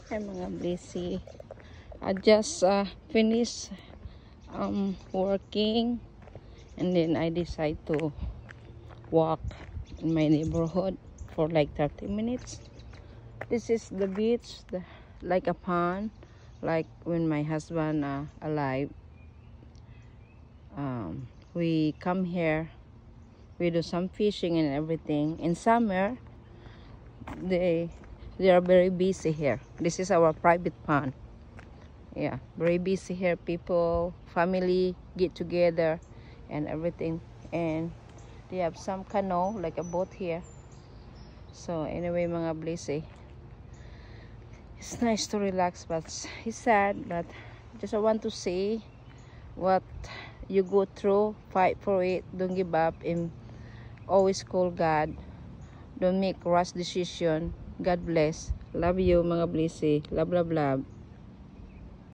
Ay mga busy. I just finished working, and then I decide to walk in my neighborhood for like 30 minutes. This is the beach, like a pond, like when my husband alive. We come here, we do some fishing and everything. In summer, they are very busy here. This is our private pond. Yeah, very busy here. People, family get together and everything, and they have some canoe, like a boat here. So anyway, mga busy, it's nice to relax, but it's sad. But just I want to say what you go through, fight for it, don't give up, and always call God. Don't make rash decision. God bless. Love you mga blessy. Love, love, love.